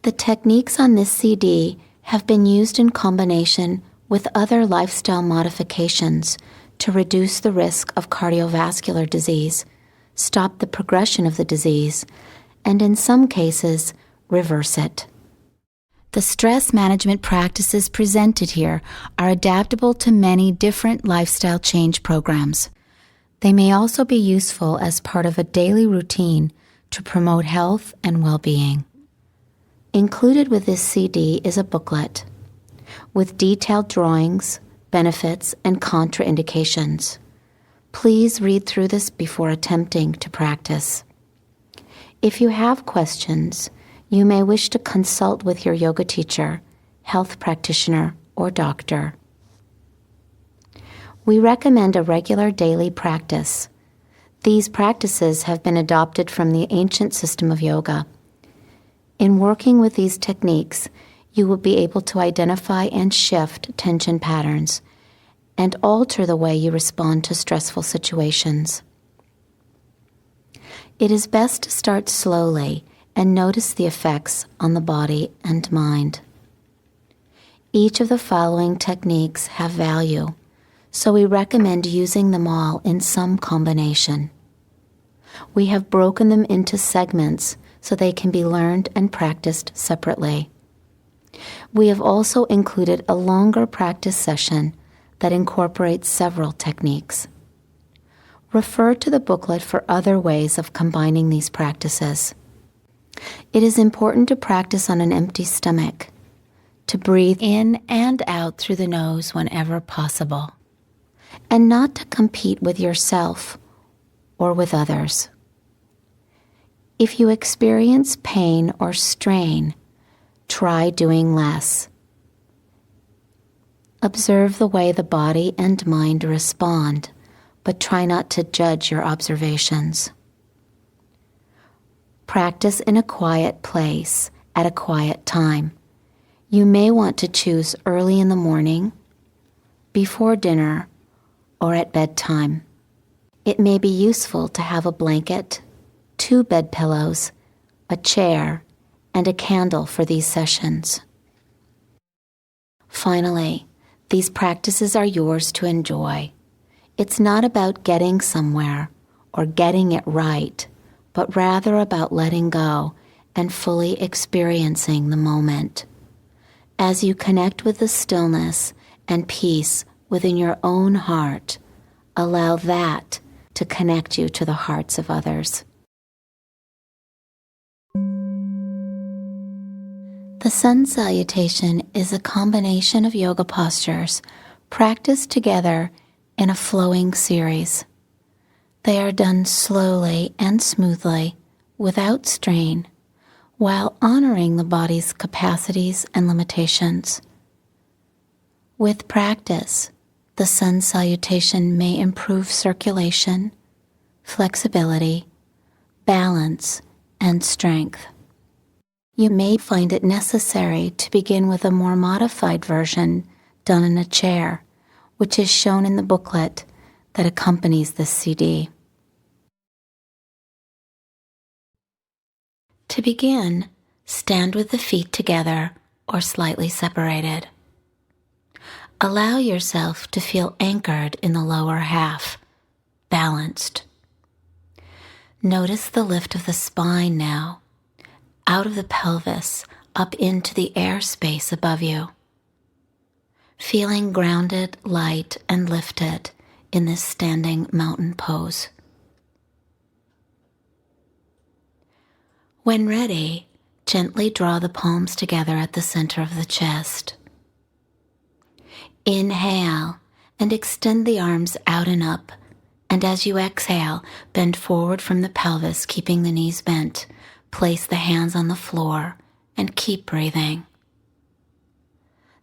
The techniques on this CD have been used in combination with other lifestyle modifications to reduce the risk of cardiovascular disease, stop the progression of the disease, and in some cases, reverse it. The stress management practices presented here are adaptable to many different lifestyle change programs. They may also be useful as part of a daily routine to promote health and well-being. Included with this CD is a booklet with detailed drawings, benefits, and contraindications. Please read through this before attempting to practice. If you have questions, you may wish to consult with your yoga teacher, health practitioner, or doctor. We recommend a regular daily practice. These practices have been adopted from the ancient system of yoga. In working with these techniques, you will be able to identify and shift tension patterns and alter the way you respond to stressful situations. It is best to start slowly and notice the effects on the body and mind. Each of the following techniques have value, so we recommend using them all in some combination. We have broken them into segments so they can be learned and practiced separately. We have also included a longer practice session that incorporates several techniques. Refer to the booklet for other ways of combining these practices. It is important to practice on an empty stomach, to breathe in and out through the nose whenever possible, and not to compete with yourself or with others. If you experience pain or strain, try doing less. Observe the way the body and mind respond, but try not to judge your observations. Practice in a quiet place at a quiet time. You may want to choose early in the morning, before dinner, or at bedtime. It may be useful to have a blanket, 2 bed pillows, a chair, and a candle for these sessions. Finally, these practices are yours to enjoy. It's not about getting somewhere or getting it right, but rather about letting go and fully experiencing the moment. As you connect with the stillness and peace within your own heart, allow that to connect you to the hearts of others. The sun salutation is a combination of yoga postures practiced together in a flowing series. They are done slowly and smoothly, without strain, while honoring the body's capacities and limitations. With practice, the sun salutation may improve circulation, flexibility, balance, and strength. You may find it necessary to begin with a more modified version done in a chair, which is shown in the booklet that accompanies this CD. To begin, stand with the feet together or slightly separated. Allow yourself to feel anchored in the lower half, balanced. Notice the lift of the spine now, out of the pelvis, up into the airspace above you. Feeling grounded, light, and lifted in this standing mountain pose. When ready, gently draw the palms together at the center of the chest. Inhale and extend the arms out and up, and as you exhale, bend forward from the pelvis, keeping the knees bent. Place the hands on the floor and keep breathing.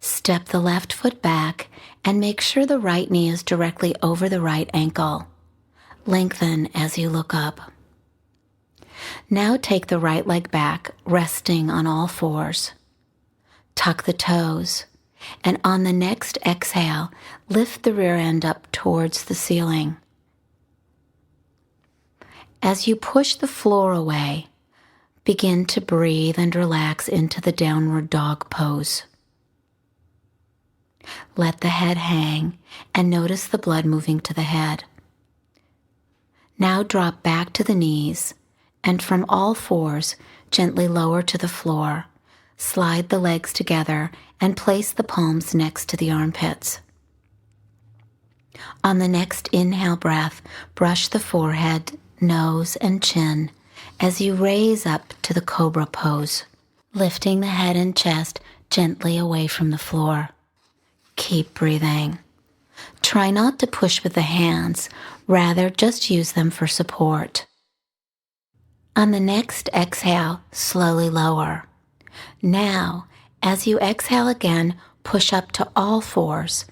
Step the left foot back and make sure the right knee is directly over the right ankle. Lengthen as you look up. Now take the right leg back, resting on all fours. Tuck the toes, and on the next exhale, lift the rear end up towards the ceiling. As you push the floor away, Begin to breathe and relax into the downward dog pose. Let the head hang and notice the blood moving to the head. Now drop back to the knees and from all fours, gently lower to the floor. Slide the legs together and place the palms next to the armpits. On the next inhale breath, brush the forehead, nose, and chin as you raise up to the cobra pose, lifting the head and chest gently away from the floor. Keep breathing. Try not to push with the hands, rather just use them for support. On the next exhale, slowly lower. Now, as you exhale again, push up to all fours.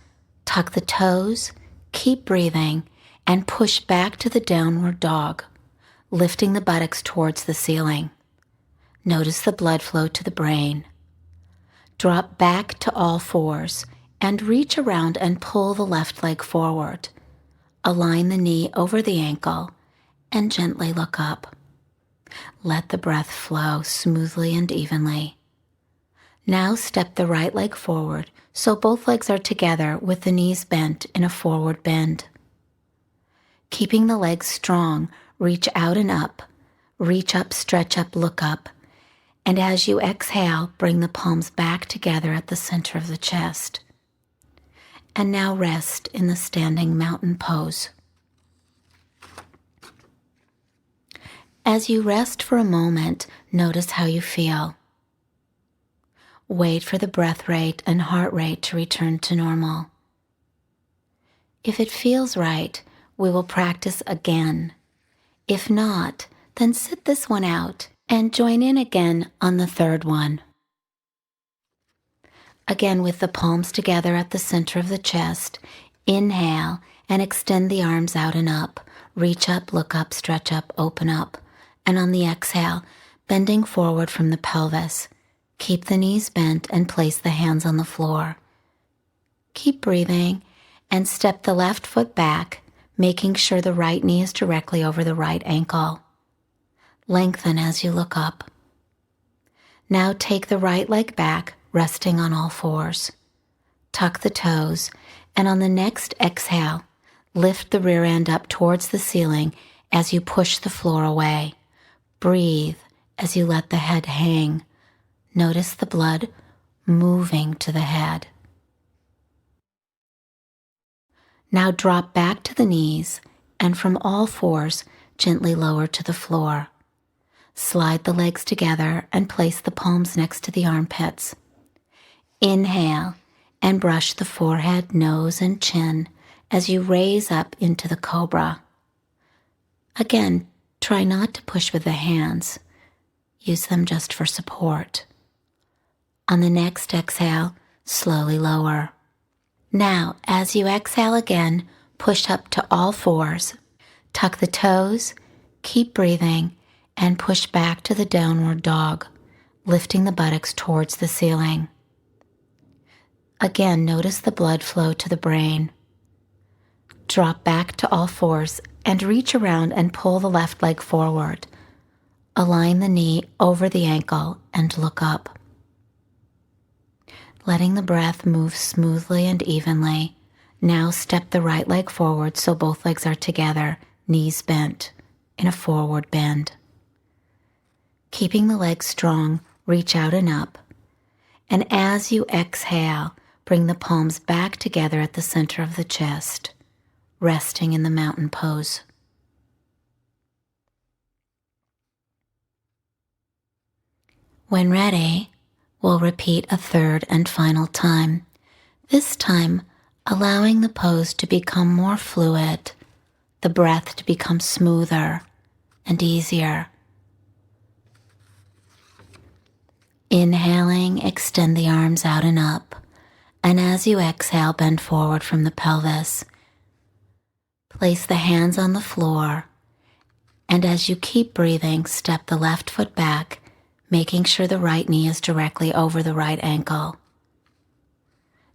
Tuck the toes, keep breathing, and push back to the downward dog, lifting the buttocks towards the ceiling. Notice the blood flow to the brain. Drop back to all fours and reach around and pull the left leg forward. Align the knee over the ankle and gently look up. Let the breath flow smoothly and evenly. Now step the right leg forward so both legs are together with the knees bent in a forward bend. Keeping the legs strong, reach out and up. Reach up, stretch up, look up. And as you exhale, bring the palms back together at the center of the chest. And now rest in the standing mountain pose. As you rest for a moment, notice how you feel. Wait for the breath rate and heart rate to return to normal. If it feels right, we will practice again. If not, then sit this one out and join in again on the third one. Again, with the palms together at the center of the chest, inhale and extend the arms out and up. Reach up, look up, stretch up, open up. And on the exhale, bending forward from the pelvis. Keep the knees bent and place the hands on the floor. Keep breathing and step the left foot back, making sure the right knee is directly over the right ankle. Lengthen as you look up. Now take the right leg back, resting on all fours. Tuck the toes, and on the next exhale, lift the rear end up towards the ceiling as you push the floor away. Breathe as you let the head hang. Notice the blood moving to the head. Now drop back to the knees and from all fours, gently lower to the floor. Slide the legs together and place the palms next to the armpits. Inhale and brush the forehead, nose, and chin as you raise up into the cobra. Again, try not to push with the hands. Use them just for support. On the next exhale, slowly lower. Now, as you exhale again, push up to all fours. Tuck the toes, keep breathing, and push back to the downward dog, lifting the buttocks towards the ceiling. Again, notice the blood flow to the brain. Drop back to all fours and reach around and pull the left leg forward. Align the knee over the ankle and look up. Letting the breath move smoothly and evenly. Now step the right leg forward so both legs are together, knees bent, in a forward bend. Keeping the legs strong, reach out and up. And as you exhale, bring the palms back together at the center of the chest, resting in the mountain pose. When ready, we'll repeat a third and final time, this time allowing the pose to become more fluid, the breath to become smoother and easier. Inhaling, extend the arms out and up, and as you exhale, bend forward from the pelvis. Place the hands on the floor, and as you keep breathing, step the left foot back, making sure the right knee is directly over the right ankle.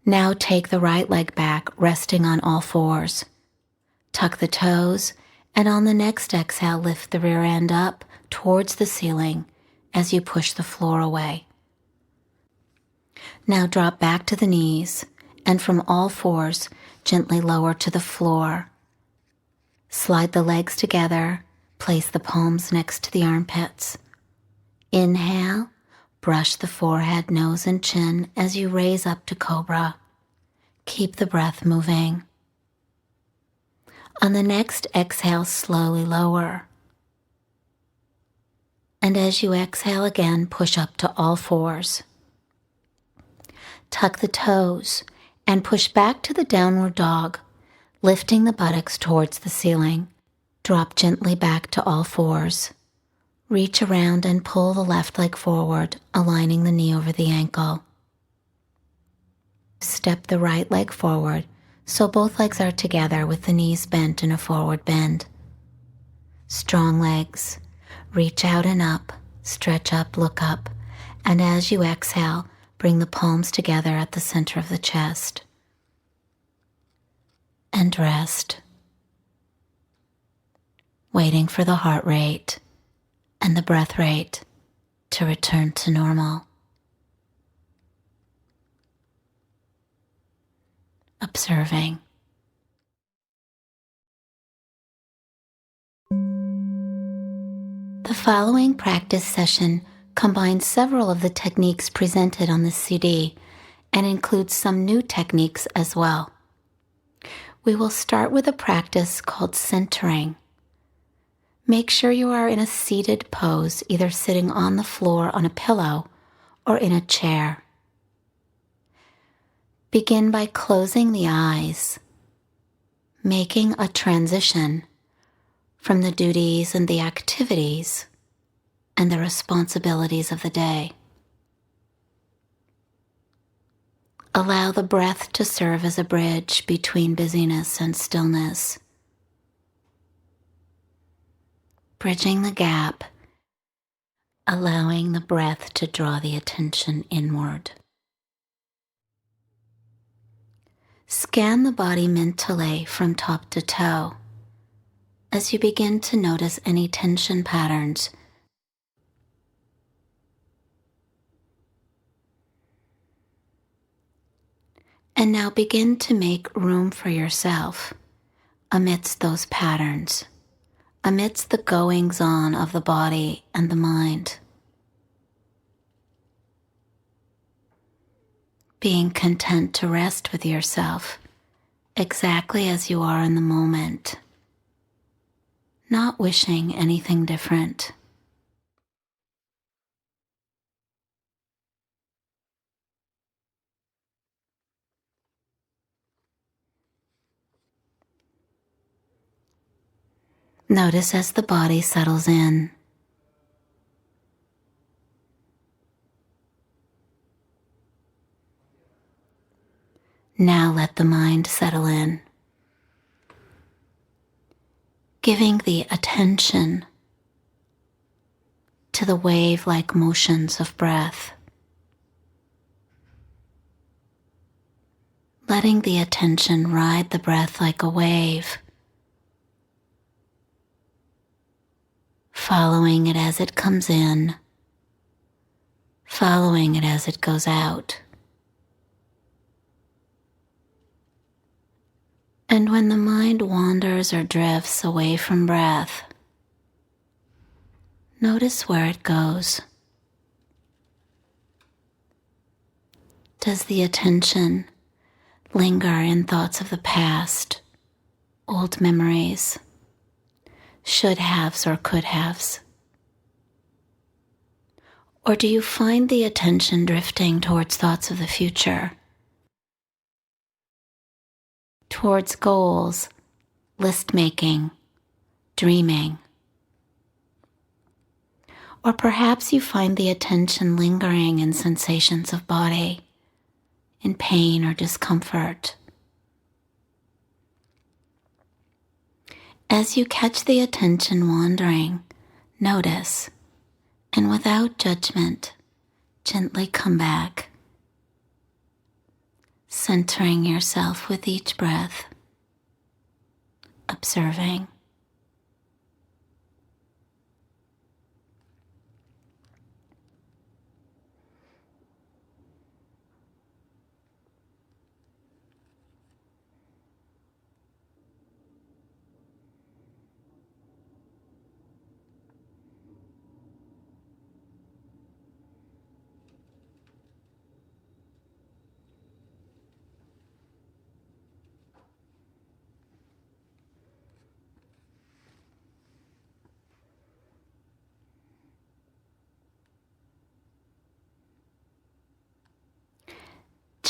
Now take the right leg back, resting on all fours. Tuck the toes, and on the next exhale, lift the rear end up towards the ceiling as you push the floor away. Now drop back to the knees and from all fours, gently lower to the floor. Slide the legs together, place the palms next to the armpits. Inhale, brush the forehead, nose, and chin as you raise up to cobra. Keep the breath moving. On the next exhale, slowly lower. And as you exhale again, push up to all fours. Tuck the toes and push back to the downward dog, lifting the buttocks towards the ceiling. Drop gently back to all fours. Reach around and pull the left leg forward, aligning the knee over the ankle. Step the right leg forward so both legs are together with the knees bent in a forward bend. Strong legs. Reach out and up, stretch up, look up, and as you exhale, bring the palms together at the center of the chest. And rest, waiting for the heart rate and the breath rate to return to normal. Observing. The following practice session combines several of the techniques presented on this CD and includes some new techniques as well. We will start with a practice called centering. Make sure you are in a seated pose, either sitting on the floor on a pillow or in a chair. Begin by closing the eyes, making a transition from the duties and the activities and the responsibilities of the day. Allow the breath to serve as a bridge between busyness and stillness, bridging the gap, allowing the breath to draw the attention inward. Scan the body mentally from top to toe as you begin to notice any tension patterns. And now begin to make room for yourself amidst those patterns, amidst the goings-on of the body and the mind. Being content to rest with yourself exactly as you are in the moment, not wishing anything different. Notice as the body settles in. Now let the mind settle in, giving the attention to the wave-like motions of breath. Letting the attention ride the breath like a wave, following it as it comes in, following it as it goes out. And when the mind wanders or drifts away from breath, notice where it goes. Does the attention linger in thoughts of the past, old memories, should-haves or could-haves? Or do you find the attention drifting towards thoughts of the future, towards goals, list-making, dreaming? Or perhaps you find the attention lingering in sensations of body, in pain or discomfort. As you catch the attention wandering, notice, and without judgment, gently come back, centering yourself with each breath, observing.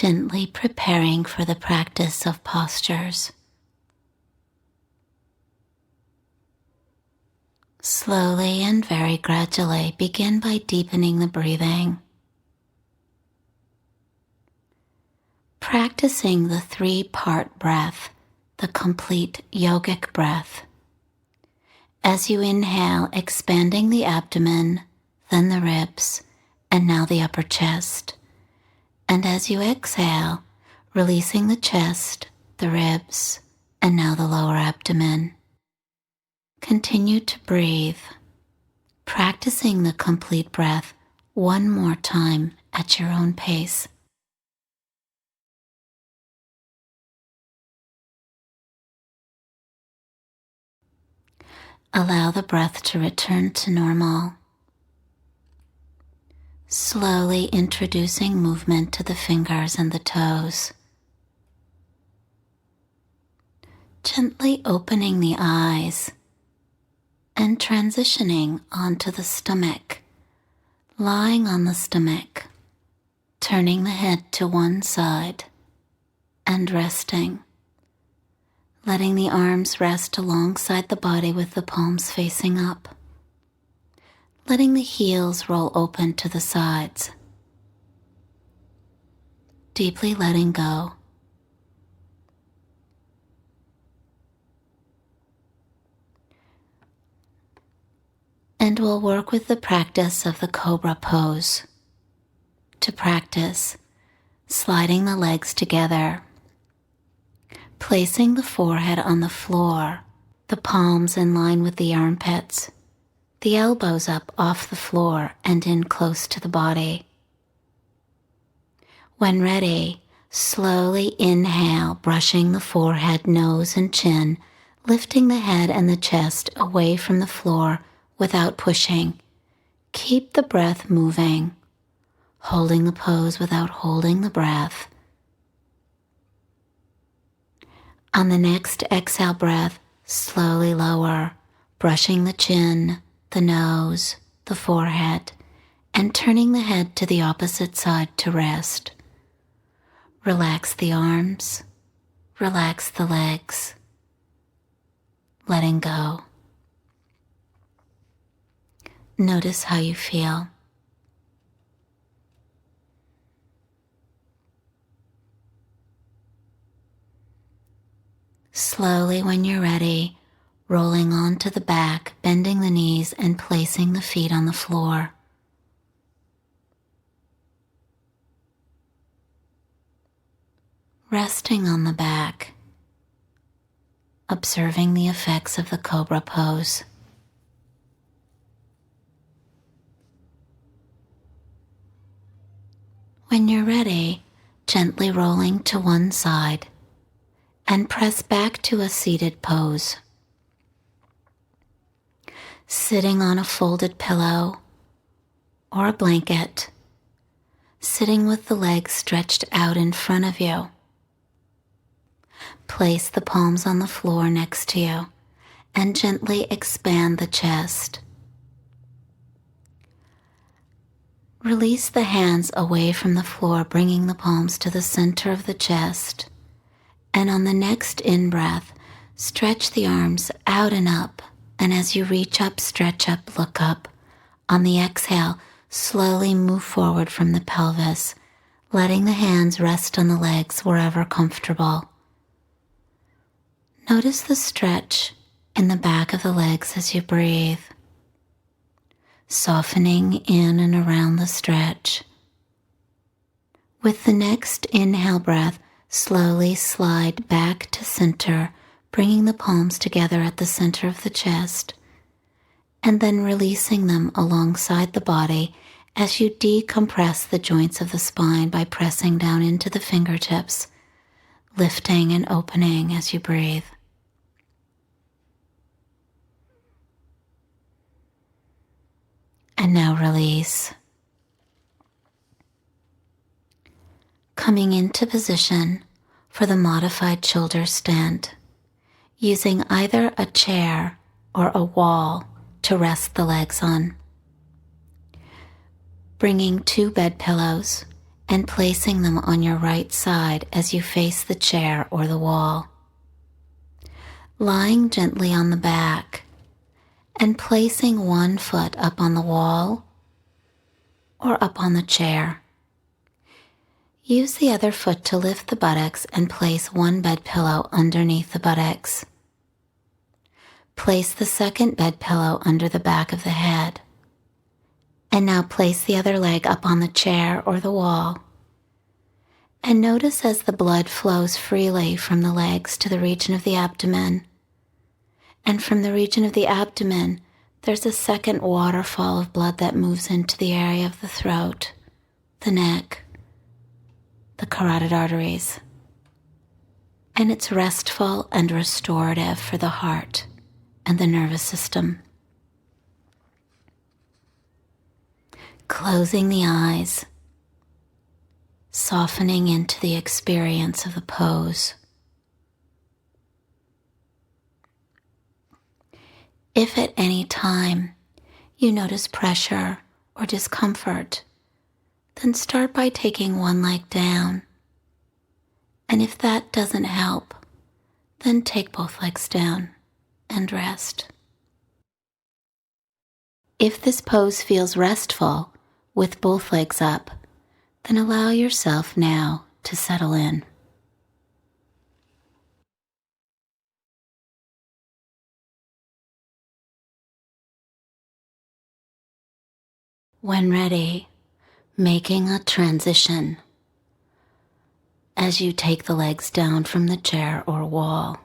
gently preparing for the practice of postures. Slowly and very gradually begin by deepening the breathing. Practicing the 3-part breath, the complete yogic breath. As you inhale, expanding the abdomen, then the ribs, and now the upper chest. And as you exhale, releasing the chest, the ribs, and now the lower abdomen. Continue to breathe, practicing the complete breath one more time at your own pace. Allow the breath to return to normal. Slowly introducing movement to the fingers and the toes. Gently opening the eyes and transitioning onto the stomach, lying on the stomach, turning the head to one side and resting. Letting the arms rest alongside the body with the palms facing up. Letting the heels roll open to the sides. Deeply letting go. And we'll work with the practice of the cobra pose. To practice, sliding the legs together. Placing the forehead on the floor, the palms in line with the armpits, the elbows up off the floor and in close to the body. When ready, slowly inhale, brushing the forehead, nose, and chin, lifting the head and the chest away from the floor without pushing. Keep the breath moving, holding the pose without holding the breath. On the next exhale breath, slowly lower, brushing the chin, the nose, the forehead, and turning the head to the opposite side to rest. Relax the arms, relax the legs, letting go. Notice how you feel. Slowly, when you're ready, rolling onto the back, bending the knees and placing the feet on the floor. Resting on the back, observing the effects of the cobra pose. When you're ready, gently rolling to one side and press back to a seated pose. Sitting on a folded pillow or a blanket, sitting with the legs stretched out in front of you. Place the palms on the floor next to you and gently expand the chest. Release the hands away from the floor, bringing the palms to the center of the chest. And on the next in-breath, stretch the arms out and up. And as you reach up, stretch up, look up. On the exhale, slowly move forward from the pelvis, letting the hands rest on the legs wherever comfortable. Notice the stretch in the back of the legs as you breathe, softening in and around the stretch. With the next inhale breath, slowly slide back to center, bringing the palms together at the center of the chest, and then releasing them alongside the body as you decompress the joints of the spine by pressing down into the fingertips, lifting and opening as you breathe. And now release. Coming into position for the modified shoulder stand, using either a chair or a wall to rest the legs on. Bringing 2 bed pillows and placing them on your right side as you face the chair or the wall. Lying gently on the back and placing one foot up on the wall or up on the chair. Use the other foot to lift the buttocks and place one bed pillow underneath the buttocks. Place the second bed pillow under the back of the head. And now place the other leg up on the chair or the wall. And notice as the blood flows freely from the legs to the region of the abdomen. And from the region of the abdomen, there's a second waterfall of blood that moves into the area of the throat, the neck, the carotid arteries. And it's restful and restorative for the heart and the nervous system. Closing the eyes, softening into the experience of the pose. If at any time you notice pressure or discomfort, then start by taking one leg down. And if that doesn't help, then take both legs down and rest. If this pose feels restful with both legs up, then allow yourself now to settle in. When ready, making a transition as you take the legs down from the chair or wall.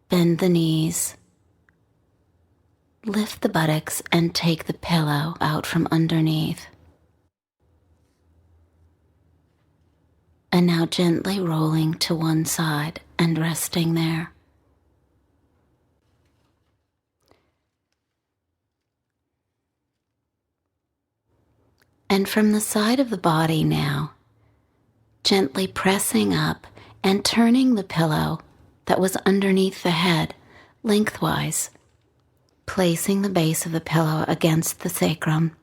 Bend the knees, lift the buttocks and take the pillow out from underneath. And now gently rolling to one side and resting there. And from the side of the body now, gently pressing up and turning the pillow that was underneath the head lengthwise, placing the base of the pillow against the sacrum,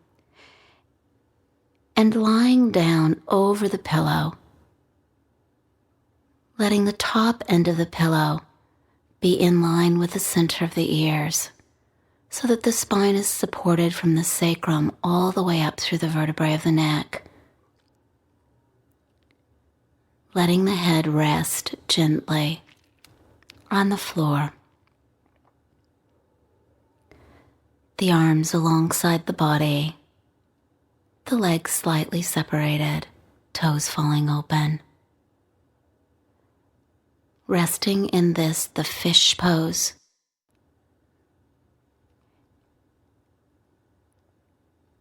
and lying down over the pillow, letting the top end of the pillow be in line with the center of the ears, so that the spine is supported from the sacrum all the way up through the vertebrae of the neck. Letting the head rest gently on the floor. The arms alongside the body, the legs slightly separated, toes falling open. Resting in this, the fish pose.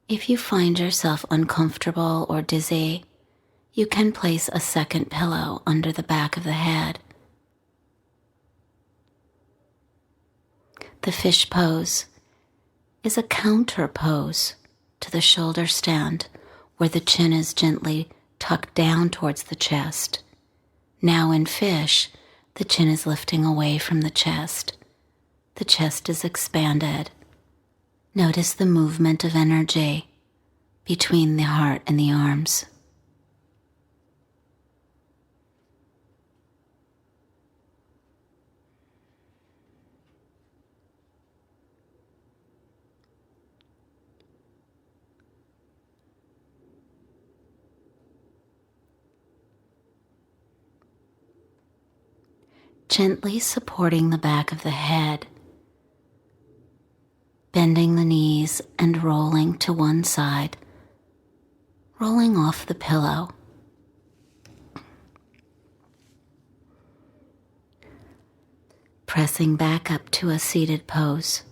If you find yourself uncomfortable or dizzy, you can place a second pillow under the back of the head. The fish pose is a counter pose to the shoulder stand, where the chin is gently tucked down towards the chest. Now in fish, the chin is lifting away from the chest. The chest is expanded. Notice the movement of energy between the heart and the arms. Gently supporting the back of the head, bending the knees and rolling to one side, rolling off the pillow. Pressing back up to a seated pose.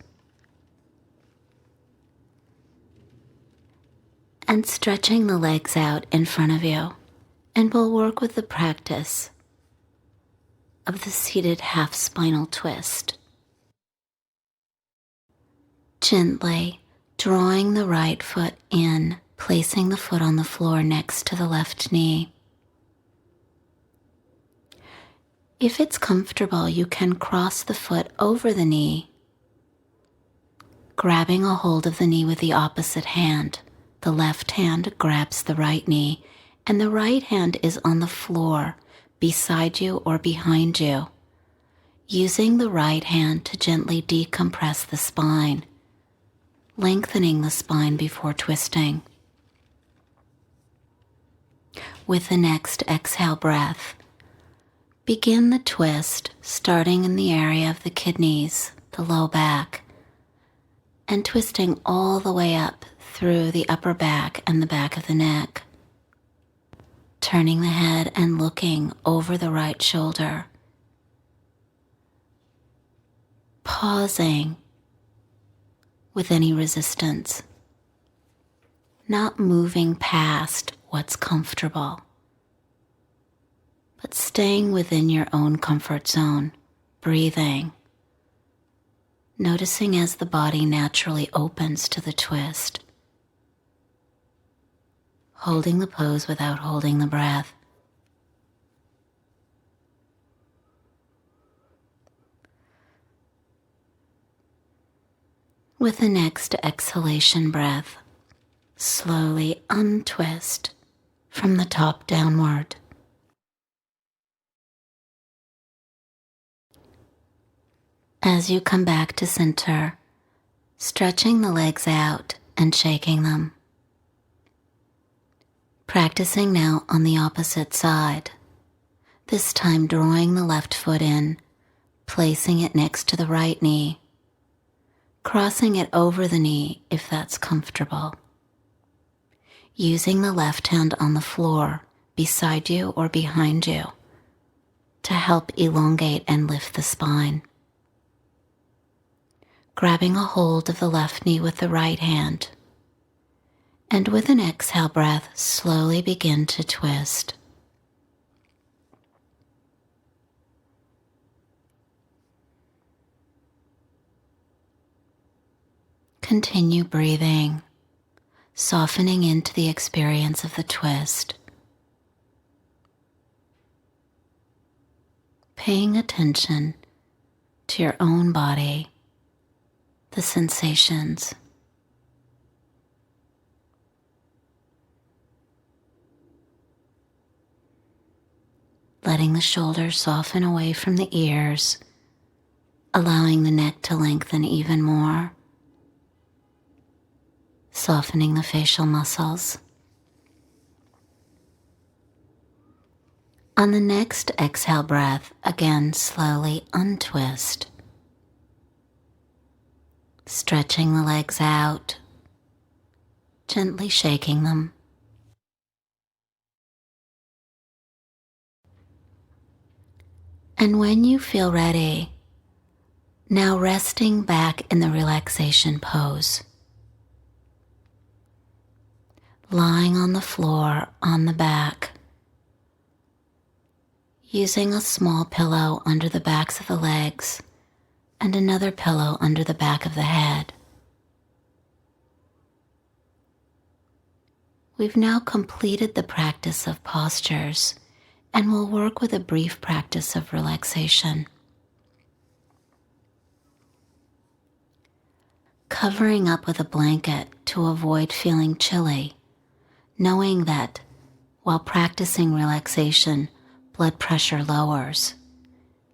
And stretching the legs out in front of you, and we'll work with the practice of the seated half spinal twist. Gently drawing the right foot in, placing the foot on the floor next to the left knee. If it's comfortable, you can cross the foot over the knee, grabbing a hold of the knee with the opposite hand. The left hand grabs the right knee and the right hand is on the floor beside you or behind you, using the right hand to gently decompress the spine, lengthening the spine before twisting. With the next exhale breath, begin the twist starting in the area of the kidneys, the low back, and twisting all the way up through the upper back and the back of the neck, turning the head and looking over the right shoulder, pausing with any resistance, not moving past what's comfortable, but staying within your own comfort zone, breathing, noticing as the body naturally opens to the twist, holding the pose without holding the breath. With the next exhalation breath, slowly untwist from the top downward. As you come back to center, stretching the legs out and shaking them. Practicing now on the opposite side, this time drawing the left foot in, placing it next to the right knee, crossing it over the knee if that's comfortable. Using the left hand on the floor beside you or behind you to help elongate and lift the spine. Grabbing a hold of the left knee with the right hand, and with an exhale breath, slowly begin to twist. Continue breathing, softening into the experience of the twist, paying attention to your own body, the sensations. Letting the shoulders soften away from the ears, allowing the neck to lengthen even more, softening the facial muscles. On the next exhale breath, again slowly untwist, stretching the legs out, gently shaking them. And when you feel ready, now resting back in the relaxation pose, lying on the floor on the back, using a small pillow under the backs of the legs and another pillow under the back of the head. We've now completed the practice of postures and we'll work with a brief practice of relaxation. Covering up with a blanket to avoid feeling chilly, knowing that while practicing relaxation, blood pressure lowers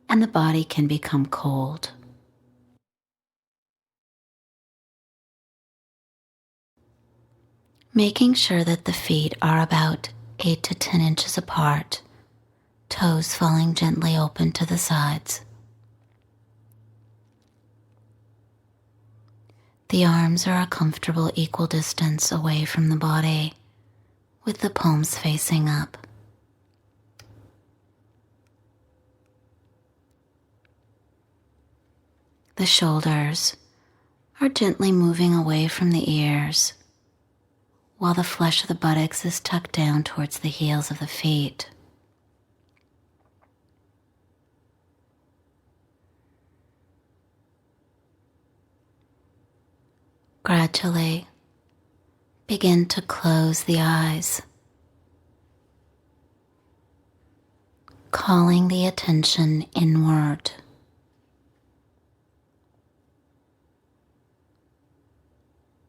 and the body can become cold. Making sure that the feet are about 8 to 10 inches apart, toes falling gently open to the sides. The arms are a comfortable equal distance away from the body, with the palms facing up. The shoulders are gently moving away from the ears, while the flesh of the buttocks is tucked down towards the heels of the feet. Gradually, begin to close the eyes, calling the attention inward.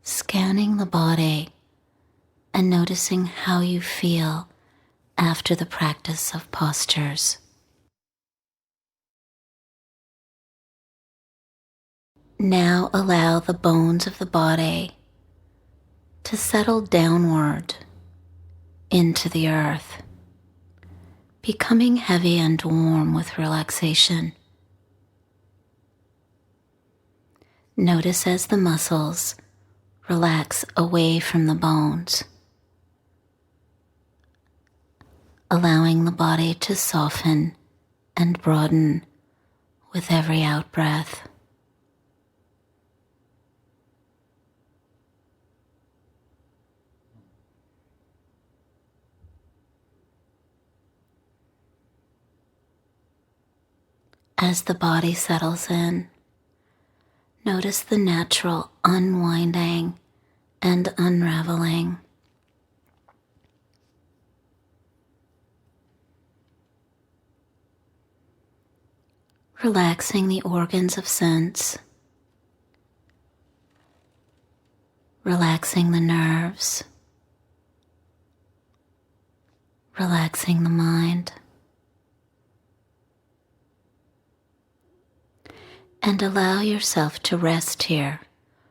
Scanning the body and noticing how you feel after the practice of postures. Now allow the bones of the body to settle downward into the earth, becoming heavy and warm with relaxation. Notice as the muscles relax away from the bones, allowing the body to soften and broaden with every out-breath. As the body settles in, notice the natural unwinding and unraveling. Relaxing the organs of sense, relaxing the nerves, relaxing the mind, and allow yourself to rest here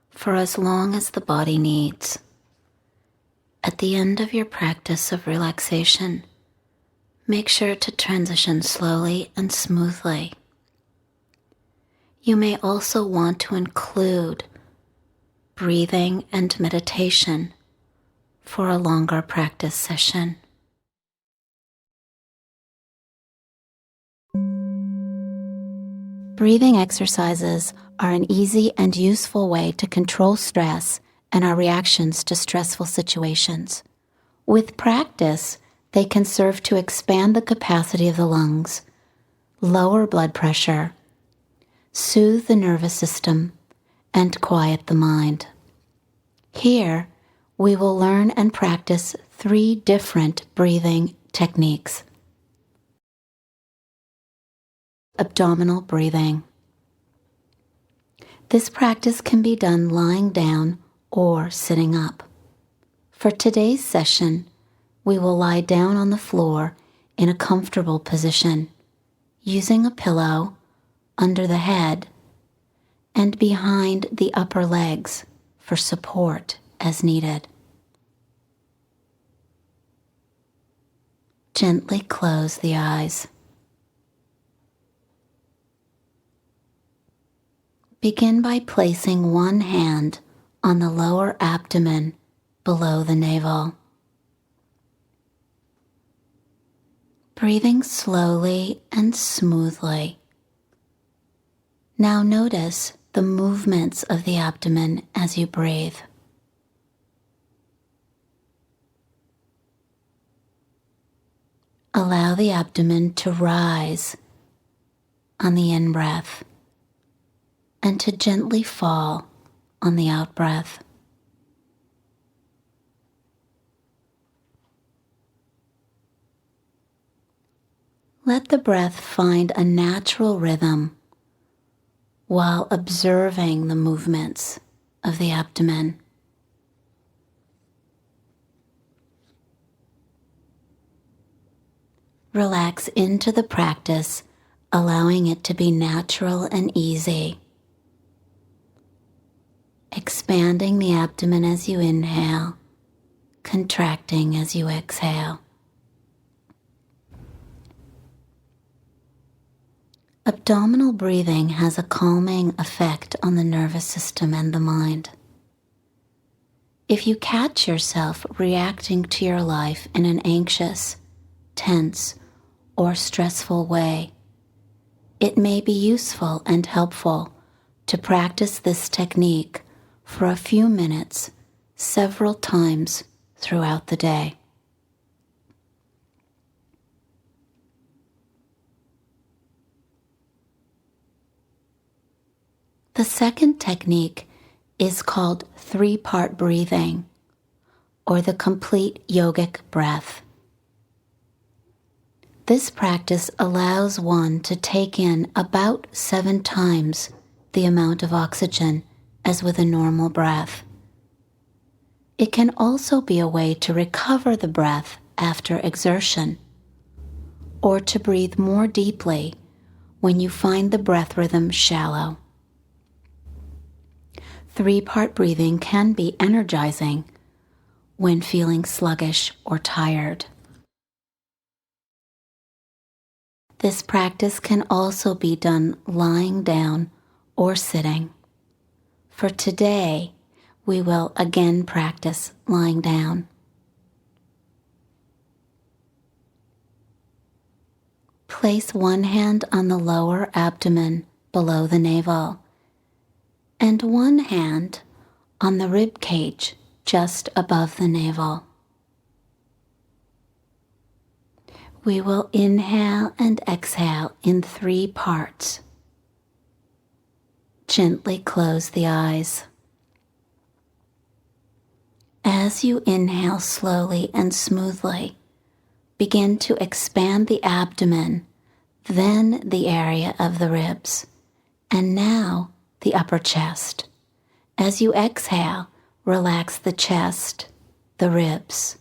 for as long as the body needs. At the end of your practice of relaxation, make sure to transition slowly and smoothly. You may also want to include breathing and meditation for a longer practice session. Breathing exercises are an easy and useful way to control stress and our reactions to stressful situations. With practice, they can serve to expand the capacity of the lungs, lower blood pressure, soothe the nervous system, and quiet the mind. Here, we will learn and practice 3 different breathing techniques. Abdominal breathing. This practice can be done lying down or sitting up. For today's session, we will lie down on the floor in a comfortable position, using a pillow under the head and behind the upper legs for support as needed. Gently close the eyes. Begin by placing one hand on the lower abdomen below the navel. Breathing slowly and smoothly. Now notice the movements of the abdomen as you breathe. Allow the abdomen to rise on the in-breath and to gently fall on the out-breath. Let the breath find a natural rhythm while observing the movements of the abdomen. Relax into the practice, allowing it to be natural and easy. Expanding the abdomen as you inhale, contracting as you exhale. Abdominal breathing has a calming effect on the nervous system and the mind. If you catch yourself reacting to your life in an anxious, tense, or stressful way, it may be useful and helpful to practice this technique for a few minutes, several times throughout the day. The second technique is called 3-part breathing, or the complete yogic breath. This practice allows one to take in about 7 times the amount of oxygen as with a normal breath. It can also be a way to recover the breath after exertion, or to breathe more deeply when you find the breath rhythm shallow. 3-part breathing can be energizing when feeling sluggish or tired. This practice can also be done lying down or sitting. For today, we will again practice lying down. Place one hand on the lower abdomen below the navel and one hand on the rib cage just above the navel. We will inhale and exhale in 3 parts. Gently close the eyes. As you inhale slowly and smoothly, begin to expand the abdomen, then the area of the ribs, and now the upper chest. As you exhale, relax the chest, the ribs,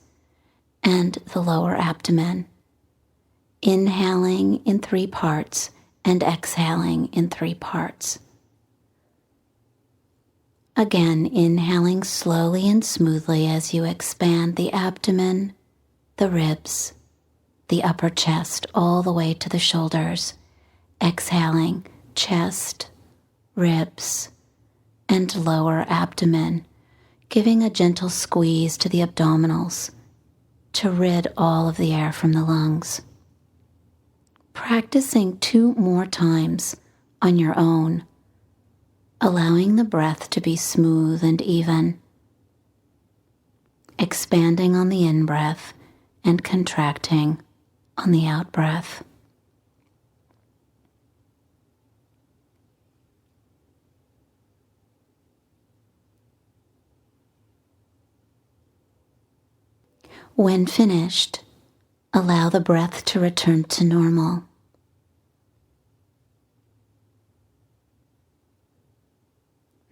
and the lower abdomen. Inhaling in 3 parts and exhaling in 3 parts. Again, inhaling slowly and smoothly as you expand the abdomen, the ribs, the upper chest, all the way to the shoulders. Exhaling, chest, ribs, and lower abdomen, giving a gentle squeeze to the abdominals to rid all of the air from the lungs. Practicing 2 more times on your own, allowing the breath to be smooth and even, expanding on the in-breath and contracting on the out-breath. When finished, allow the breath to return to normal.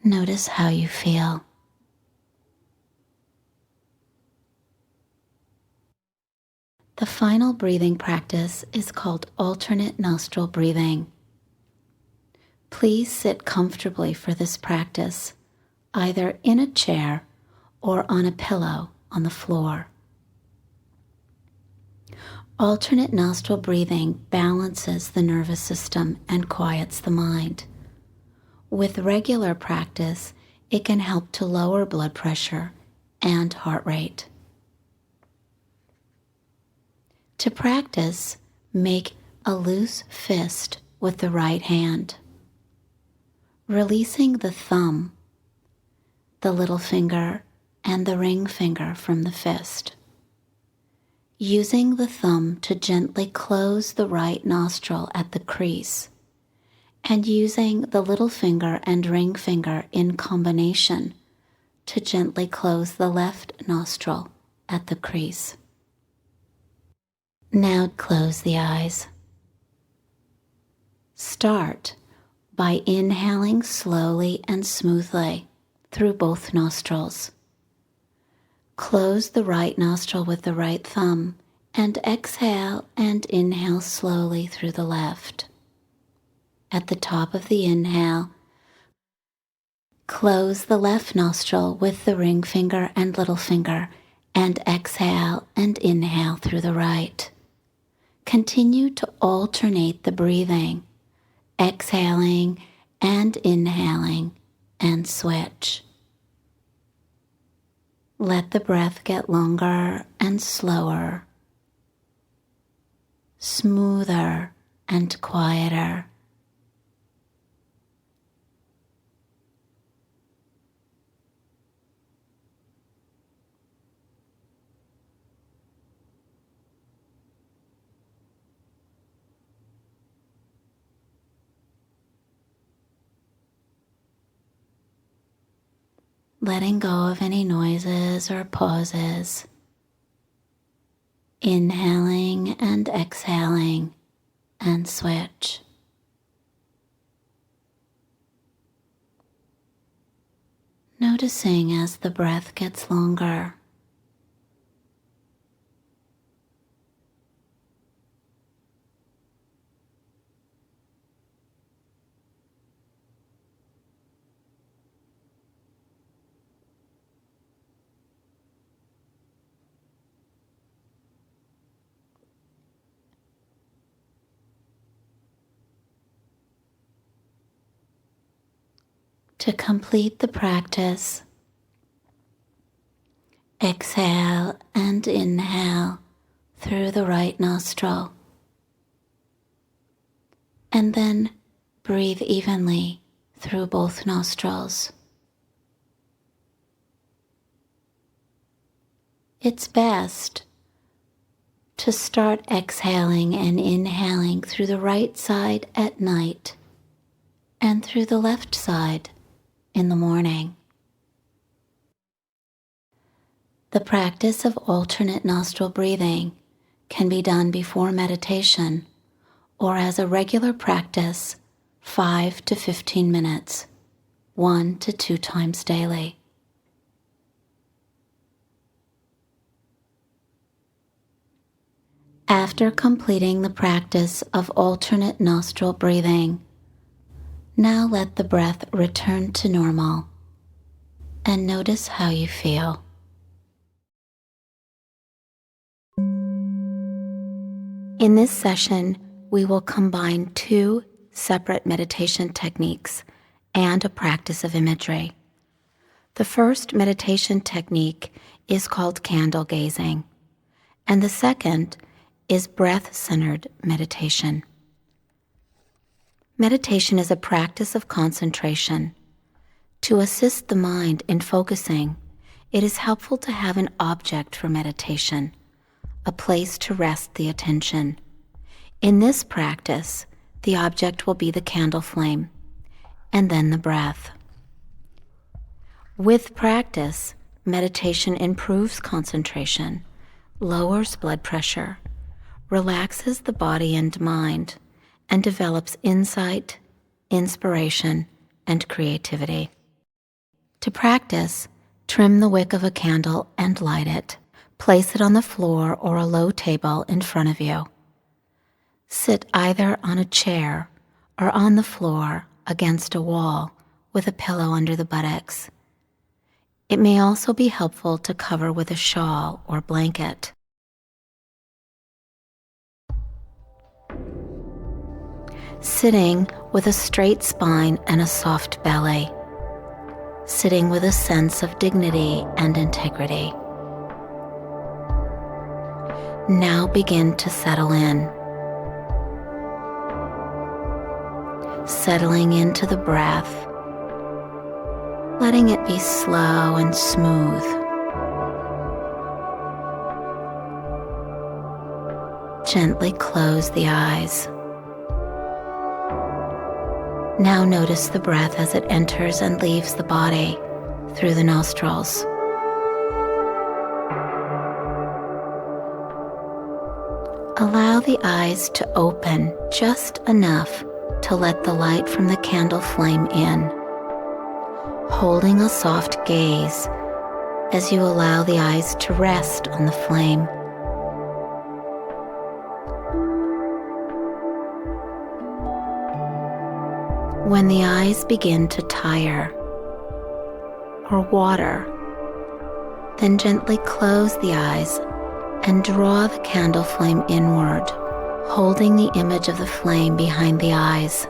Notice how you feel. The final breathing practice is called alternate nostril breathing. Please sit comfortably for this practice, either in a chair or on a pillow on the floor. Alternate nostril breathing balances the nervous system and quiets the mind. With regular practice, it can help to lower blood pressure and heart rate. To practice, make a loose fist with the right hand, releasing the thumb, the little finger, and the ring finger from the fist. Using the thumb to gently close the right nostril at the crease, and using the little finger and ring finger in combination to gently close the left nostril at the crease. Now close the eyes. Start by inhaling slowly and smoothly through both nostrils. Close the right nostril with the right thumb and exhale and inhale slowly through the left. At the top of the inhale, close the left nostril with the ring finger and little finger and exhale and inhale through the right. Continue to alternate the breathing, exhaling and inhaling, and switch. Let the breath get longer and slower, smoother and quieter. Letting go of any noises or pauses. Inhaling and exhaling, and switch. Noticing as the breath gets longer. To complete the practice, exhale and inhale through the right nostril, and then breathe evenly through both nostrils. It's best to start exhaling and inhaling through the right side at night and through the left side in the morning. The practice of alternate nostril breathing can be done before meditation or as a regular practice 5 to 15 minutes, 1 to 2 times daily. After completing the practice of alternate nostril breathing, now let the breath return to normal and notice how you feel. In this session, we will combine 2 separate meditation techniques and a practice of imagery. The first meditation technique is called candle gazing, and the second is breath-centered meditation. Meditation is a practice of concentration. To assist the mind in focusing, it is helpful to have an object for meditation, a place to rest the attention. In this practice, the object will be the candle flame, and then the breath. With practice, meditation improves concentration, lowers blood pressure, relaxes the body and mind, and develops insight, inspiration, and creativity. To practice, trim the wick of a candle and light it. Place it on the floor or a low table in front of you. Sit either on a chair or on the floor against a wall with a pillow under the buttocks. It may also be helpful to cover with a shawl or blanket. Sitting with a straight spine and a soft belly. Sitting with a sense of dignity and integrity. Now begin to settle in. Settling into the breath, letting it be slow and smooth. Gently close the eyes. Now notice the breath as it enters and leaves the body through the nostrils. Allow the eyes to open just enough to let the light from the candle flame in, holding a soft gaze as you allow the eyes to rest on the flame. When the eyes begin to tire or water, then gently close the eyes and draw the candle flame inward, holding the image of the flame behind the eyes.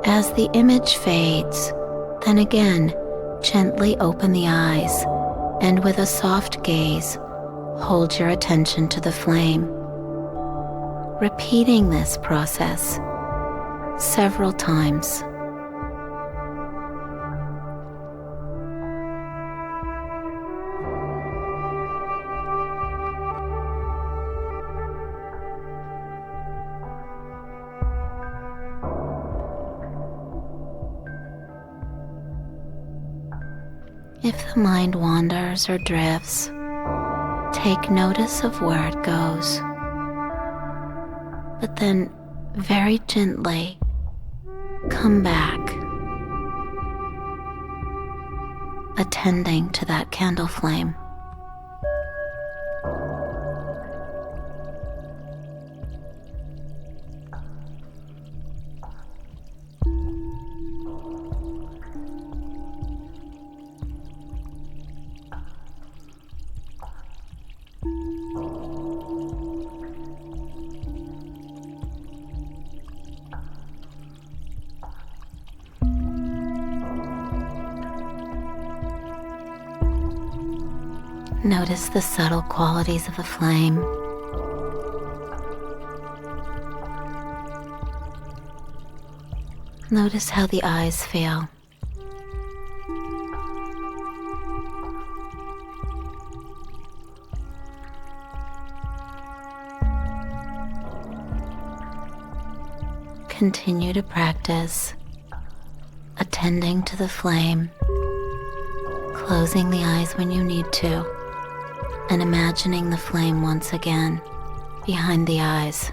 As the image fades, then again gently open the eyes and with a soft gaze, hold your attention to the flame. Repeating this process several times. If the mind wanders or drifts, take notice of where it goes. But then very gently come back, attending to that candle flame. Notice the subtle qualities of the flame. Notice how the eyes feel. Continue to practice attending to the flame, closing the eyes when you need to, and imagining the flame once again behind the eyes.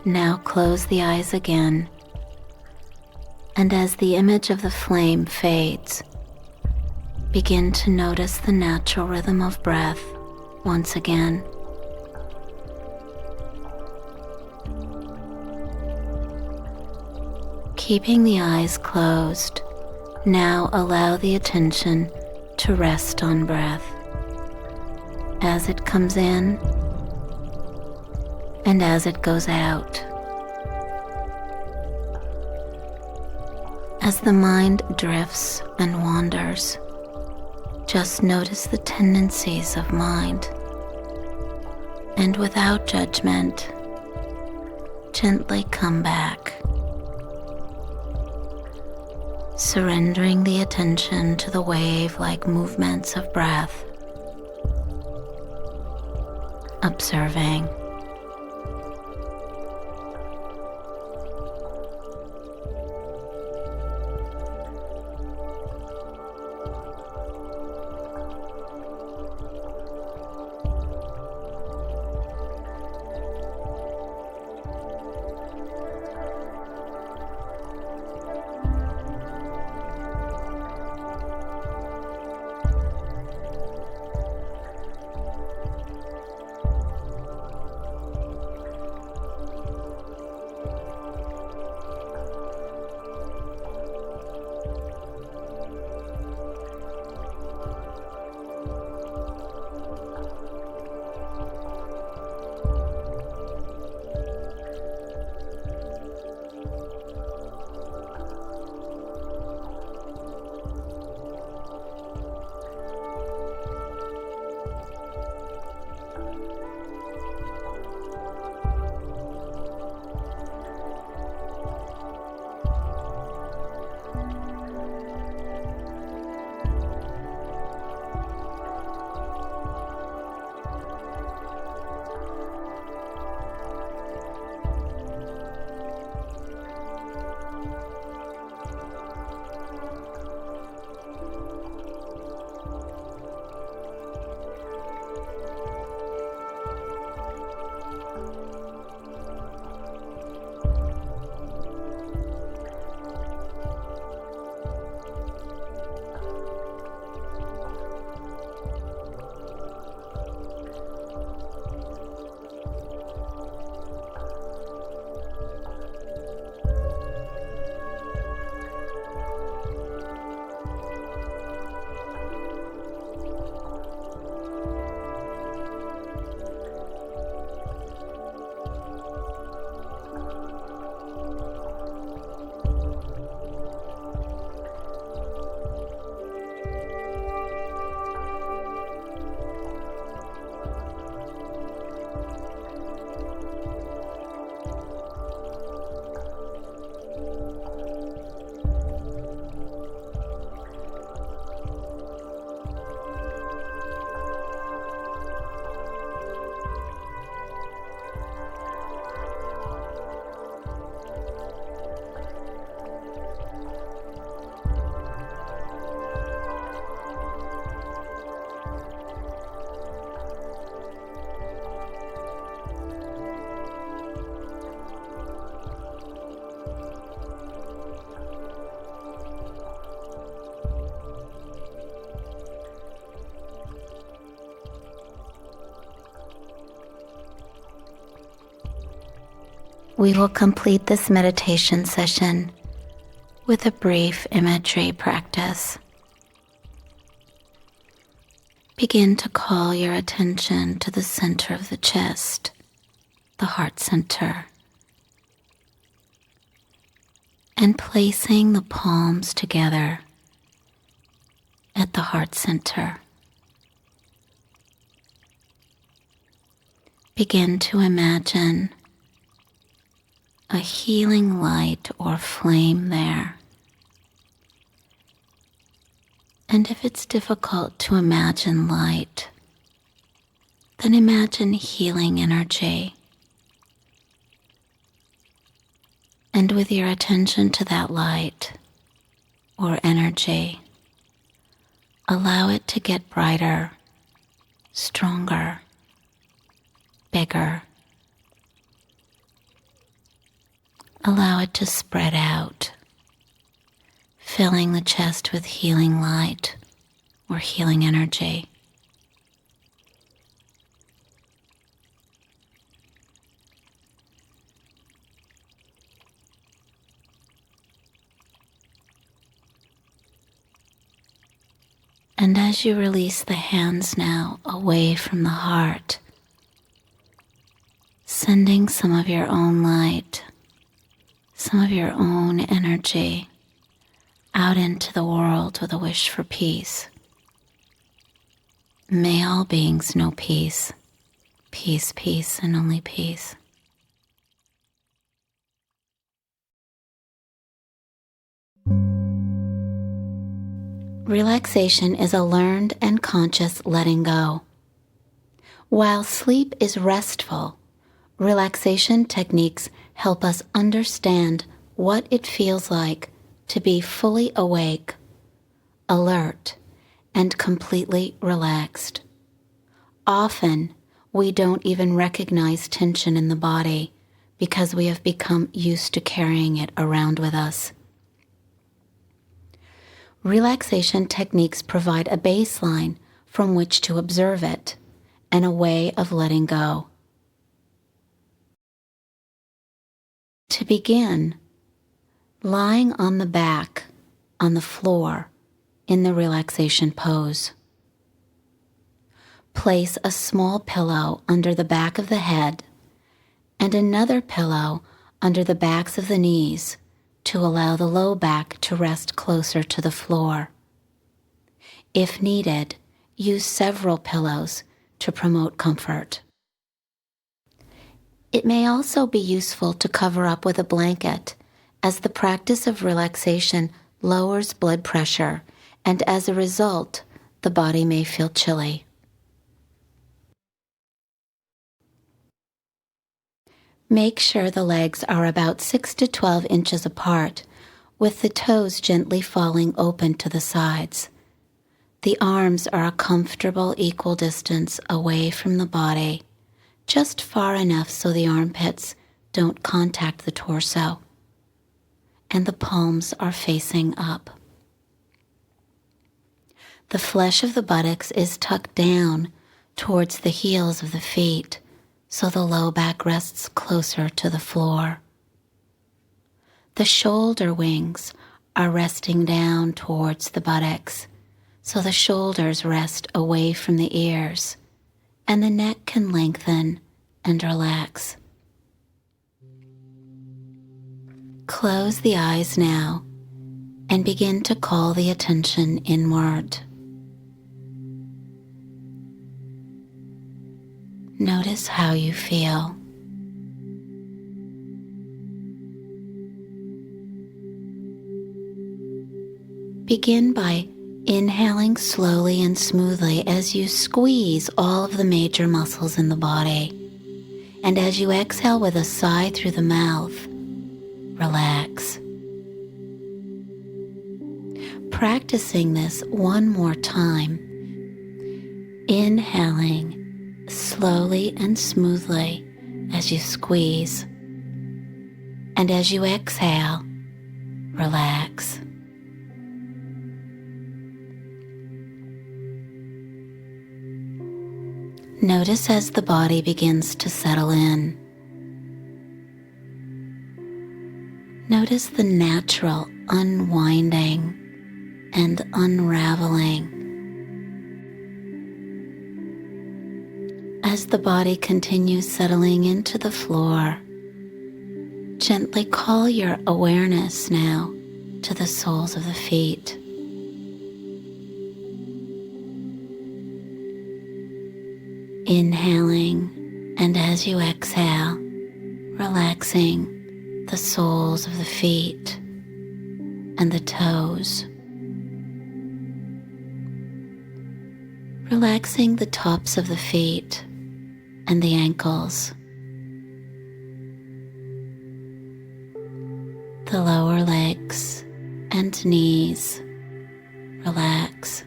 Now close the eyes again, and as the image of the flame fades, begin to notice the natural rhythm of breath once again. Keeping the eyes closed, now allow the attention to rest on breath as it comes in and as it goes out. As the mind drifts and wanders, Just notice the tendencies of mind, and without judgment, gently come back, surrendering the attention to the wave-like movements of breath, observing. We will complete this meditation session with a brief imagery practice. Begin to call your attention to the center of the chest, the heart center, and placing the palms together at the heart center. Begin to imagine a healing light or flame there. And if it's difficult to imagine light, then imagine healing energy. And with your attention to that light or energy, allow it to get brighter, stronger, bigger. Allow it to spread out, filling the chest with healing light or healing energy. And as you release the hands now away from the heart, sending some of your own light, some of your own energy out into the world with a wish for peace. May all beings know peace. Peace, peace, and only peace. Relaxation is a learned and conscious letting go. While sleep is restful, relaxation techniques help us understand what it feels like to be fully awake, alert, and completely relaxed. Often, we don't even recognize tension in the body because we have become used to carrying it around with us. Relaxation techniques provide a baseline from which to observe it and a way of letting go. To begin, lying on the back, on the floor, in the relaxation pose. Place a small pillow under the back of the head and another pillow under the backs of the knees to allow the low back to rest closer to the floor. If needed, use several pillows to promote comfort. It may also be useful to cover up with a blanket, as the practice of relaxation lowers blood pressure, and as a result, the body may feel chilly. Make sure the legs are about 6 to 12 inches apart, with the toes gently falling open to the sides. The arms are a comfortable equal distance away from the body, just far enough so the armpits don't contact the torso, and the palms are facing up. The flesh of the buttocks is tucked down towards the heels of the feet, so the low back rests closer to the floor. The shoulder wings are resting down towards the buttocks, so the shoulders rest away from the ears, and the neck can lengthen and relax. Close the eyes now and begin to call the attention inward. Notice how you feel. Begin by inhaling slowly and smoothly as you squeeze all of the major muscles in the body. And as you exhale with a sigh through the mouth, relax. Practicing this one more time, inhaling slowly and smoothly as you squeeze, and as you exhale, relax. Notice as the body begins to settle in. Notice the natural unwinding and unraveling. As the body continues settling into the floor, gently call your awareness now to the soles of the feet. Inhaling, and as you exhale, relaxing the soles of the feet and the toes. Relaxing the tops of the feet and the ankles. The lower legs and knees, relax.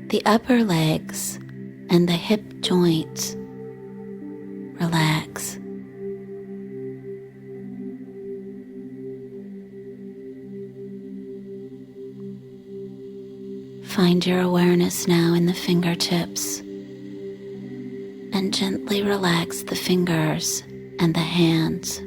The upper legs and the hip joints, relax. Find your awareness now in the fingertips and gently relax the fingers and the hands.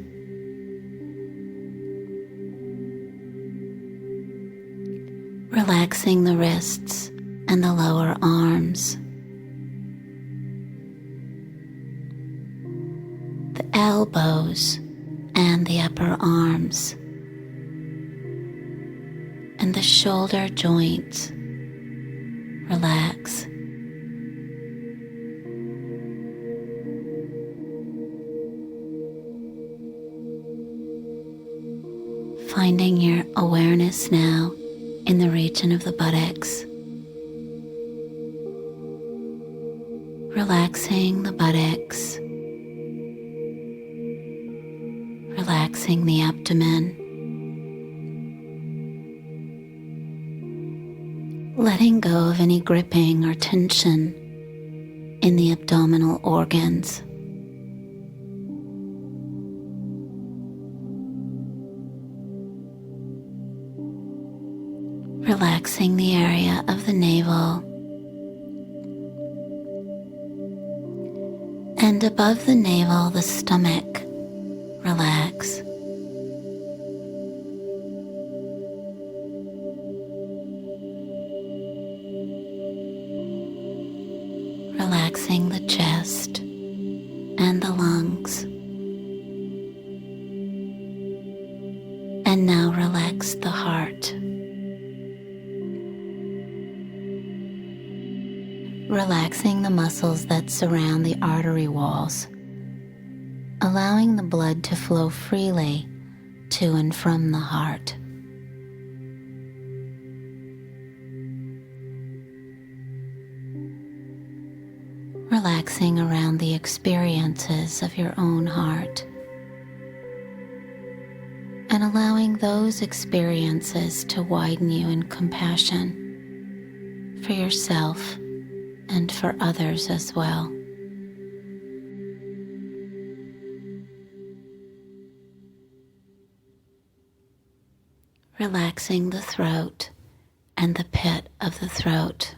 Relaxing the wrists and the lower arms. The elbows and the upper arms. and the shoulder joints relax. Finding your awareness now in the region of the buttocks. Relaxing the buttocks. Relaxing the abdomen. Letting go of any gripping or tension in the abdominal organs. Relaxing the area of the navel. And above the navel, the stomach. Relax. Relaxing the chest and the lungs. And now relax the heart. Relaxing the muscles that surround the artery walls, allowing the blood to flow freely to and from the heart. Relaxing around the experiences of your own heart, and allowing those experiences to widen you in compassion for yourself and for others as well. Relaxing the throat and the pit of the throat.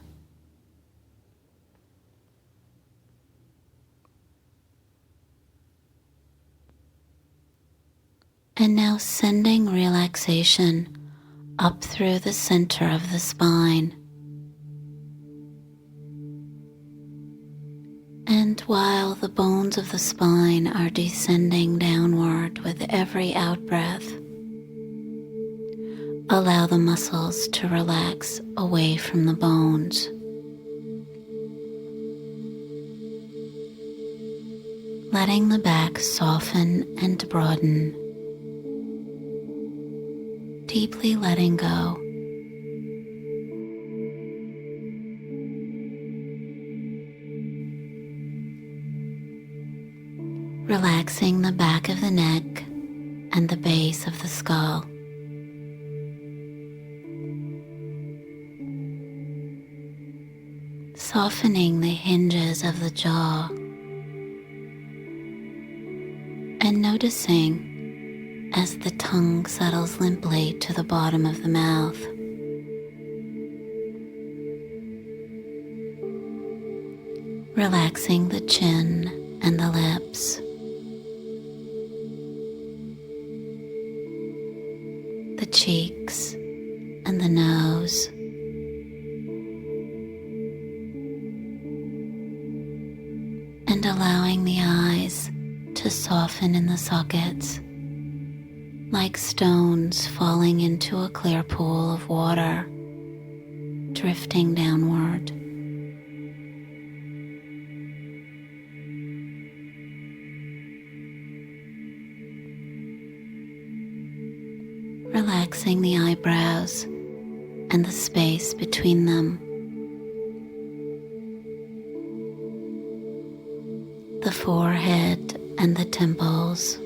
And now sending relaxation up through the center of the spine. And while the bones of the spine are descending downward with every out-breath, allow the muscles to relax away from the bones. Letting the back soften and broaden. Deeply letting go. Relaxing the back of the neck and the base of the skull. Softening the hinges of the jaw. And noticing as the tongue settles limply to the bottom of the mouth. Relaxing the chin and the lips. The cheeks and the nose. And allowing the eyes to soften in the sockets, like stones falling into a clear pool of water, drifting downward. Relaxing the eyebrows and the space between them. The forehead and the temples.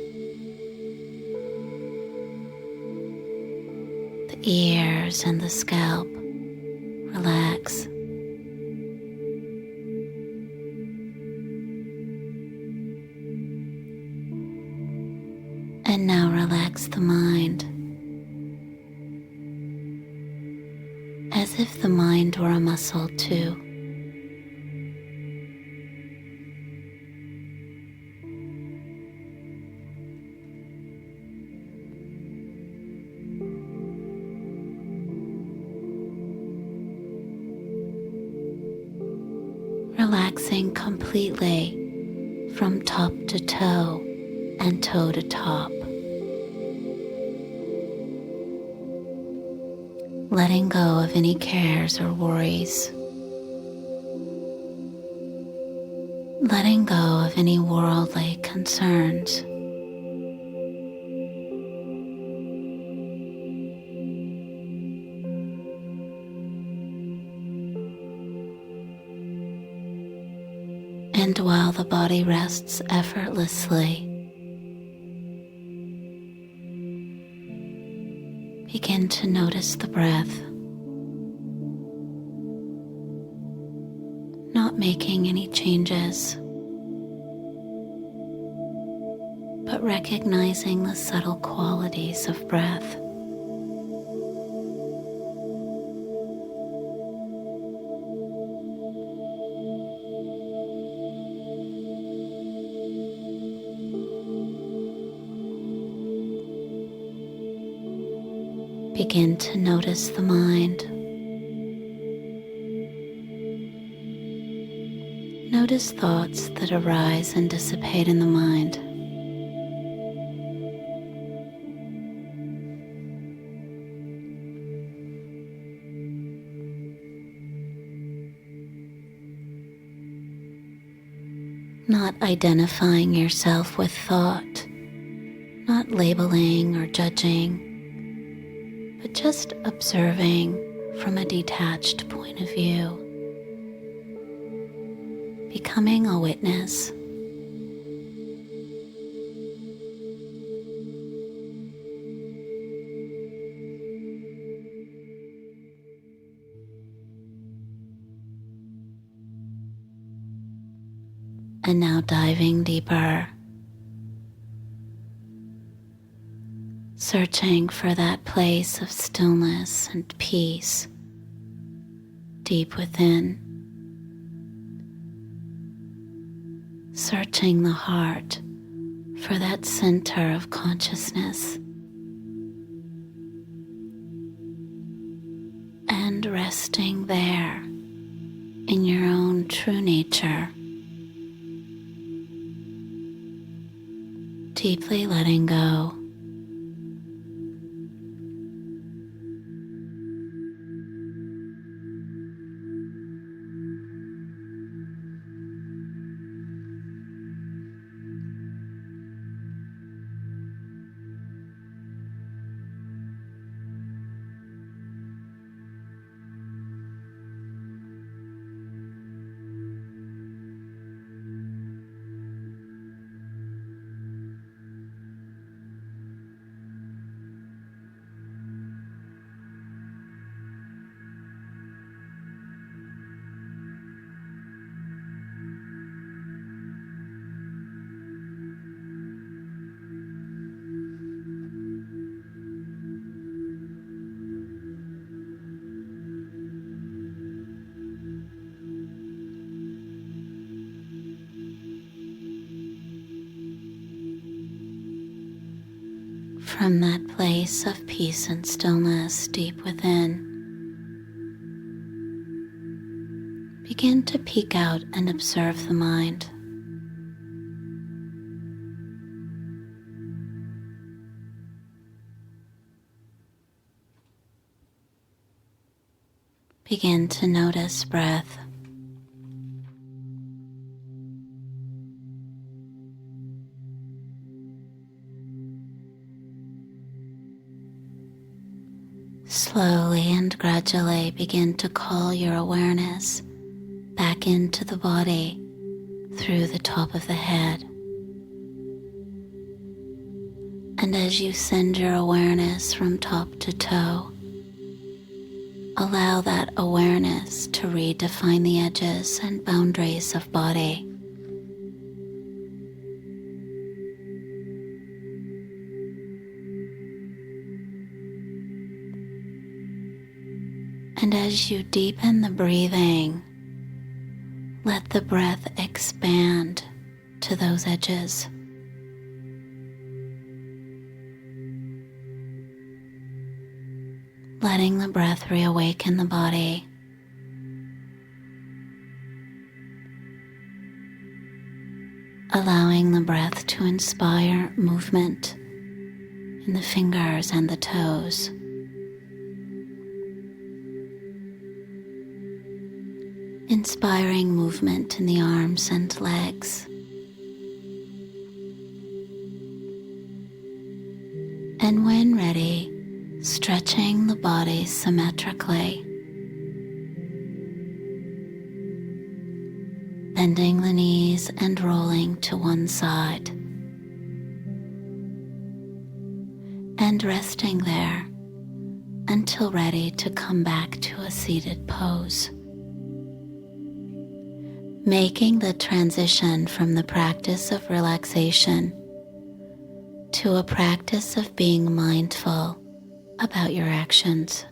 The ears and the scalp. Relax. And now relax the mind, as if the mind were a muscle too. Relaxing completely from top to toe and toe to top. letting go of any cares or worries, letting go of any worldly concerns. And while the body rests effortlessly, begin to notice the breath, not making any changes, but recognizing the subtle qualities of breath. Begin to notice the mind. Notice thoughts that arise and dissipate in the mind. Not identifying yourself with thought, not labeling or judging, but just observing from a detached point of view, becoming a witness. And now diving deeper, searching for that place of stillness and peace deep within, searching the heart for that center of consciousness, and resting there in your own true nature, deeply letting go. From that place of peace and stillness deep within, begin to peek out and observe the mind. Begin to notice breath. Slowly and gradually begin to call your awareness back into the body through the top of the head. And as you send your awareness from top to toe, allow that awareness to redefine the edges and boundaries of body. And as you deepen the breathing, let the breath expand to those edges. Letting the breath reawaken the body. Allowing the breath to inspire movement in the fingers and the toes. inspiring movement in the arms and legs. And when ready, stretching the body symmetrically, bending the knees and rolling to one side, and resting there until ready to come back to a seated pose. Making the transition from the practice of relaxation to a practice of being mindful about your actions.